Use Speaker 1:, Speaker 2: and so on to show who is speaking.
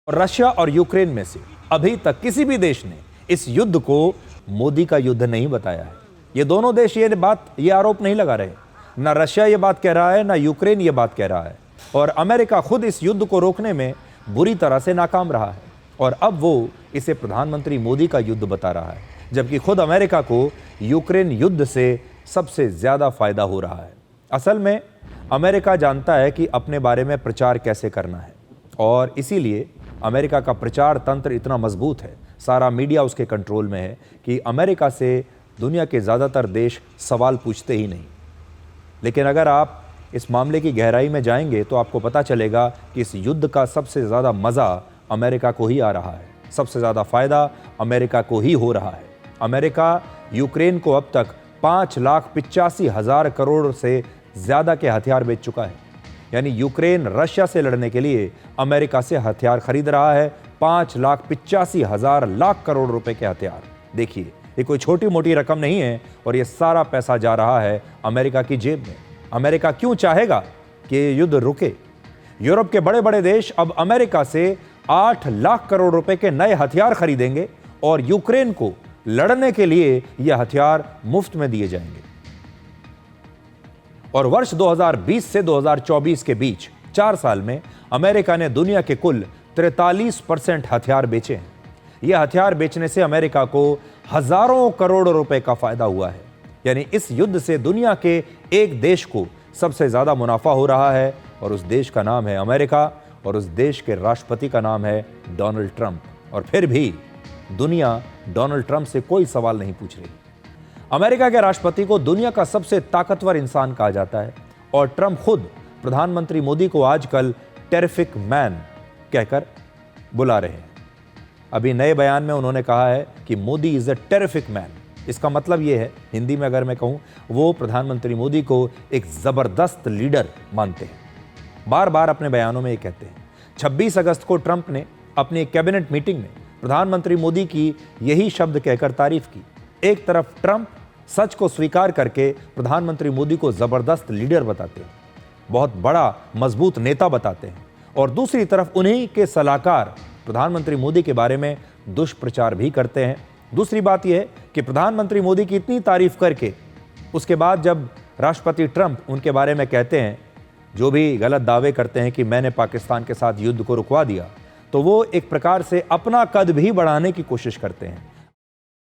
Speaker 1: Russia और Ukraine में से अभी तक किसी भी देश ने इस युद्ध को मोदी का युद्ध नहीं बताया है। ये दोनों देश ये आरोप नहीं लगा रहे। ना रशिया ये बात कह रहा है, ना यूक्रेन ये बात कह रहा है। और अमेरिका खुद इस युद्ध को रोकने में बुरी तरह से नाकाम रहा है और अब वो इसे प्रधानमंत्री मोदी का युद्ध बता रहा है, जबकि खुद अमेरिका को यूक्रेन युद्ध से सबसे ज़्यादा फायदा हो रहा है। असल में अमेरिका जानता है कि अपने बारे में प्रचार कैसे करना है और इसीलिए अमेरिका का प्रचार तंत्र इतना मजबूत है, सारा मीडिया उसके कंट्रोल में है कि अमेरिका से दुनिया के ज़्यादातर देश सवाल पूछते ही नहीं। लेकिन अगर आप इस मामले की गहराई में जाएंगे तो आपको पता चलेगा कि इस युद्ध का सबसे ज़्यादा मज़ा अमेरिका को ही आ रहा है, सबसे ज़्यादा फ़ायदा अमेरिका को ही हो रहा है। अमेरिका यूक्रेन को अब तक 5,85,000 करोड़ से ज़्यादा के हथियार बेच चुका है। यानी यूक्रेन रशिया से लड़ने के लिए अमेरिका से हथियार खरीद रहा है, 5,85,000 करोड़ रुपए के हथियार। देखिए, ये कोई छोटी मोटी रकम नहीं है और ये सारा पैसा जा रहा है अमेरिका की जेब में। अमेरिका क्यों चाहेगा कि ये युद्ध रुके? यूरोप के बड़े बड़े देश अब अमेरिका से 8 लाख करोड़ रुपए के नए हथियार खरीदेंगे और यूक्रेन को लड़ने के लिए ये हथियार मुफ्त में दिए जाएंगे। और वर्ष 2020 से 2024 के बीच 4 साल में अमेरिका ने दुनिया के कुल 43% हथियार बेचे हैं। यह हथियार बेचने से अमेरिका को हजारों करोड़ रुपए का फायदा हुआ है। यानी इस युद्ध से दुनिया के एक देश को सबसे ज्यादा मुनाफा हो रहा है और उस देश का नाम है अमेरिका और उस देश के राष्ट्रपति का नाम है डोनाल्ड ट्रंप। और फिर भी दुनिया डोनाल्ड ट्रंप से कोई सवाल नहीं पूछ रही। अमेरिका के राष्ट्रपति को दुनिया का सबसे ताकतवर इंसान कहा जाता है और ट्रंप खुद प्रधानमंत्री मोदी को आजकल टेरिफिक मैन कहकर बुला रहे हैं। अभी नए बयान में उन्होंने कहा है कि Modi is a terrific man. इसका मतलब यह है, हिंदी में अगर मैं कहूं, वो प्रधानमंत्री मोदी को एक जबरदस्त लीडर मानते हैं। बार बार अपने बयानों में ये कहते हैं। 26 अगस्त को ट्रंप ने अपनी कैबिनेट मीटिंग में प्रधानमंत्री मोदी की यही शब्द कहकर तारीफ की। एक तरफ ट्रंप सच को स्वीकार करके प्रधानमंत्री मोदी को जबरदस्त लीडर बताते हैं, बहुत बड़ा मजबूत नेता बताते हैं, और दूसरी तरफ उन्हीं के सलाहकार प्रधानमंत्री मोदी के बारे में दुष्प्रचार भी करते हैं। दूसरी बात यह है कि प्रधानमंत्री मोदी की इतनी तारीफ करके उसके बाद जब राष्ट्रपति ट्रंप उनके बारे में कहते हैं, जो भी गलत दावे करते हैं कि मैंने पाकिस्तान के साथ युद्ध को रुकवा दिया, तो वो एक प्रकार से अपना कद भी बढ़ाने की कोशिश करते हैं।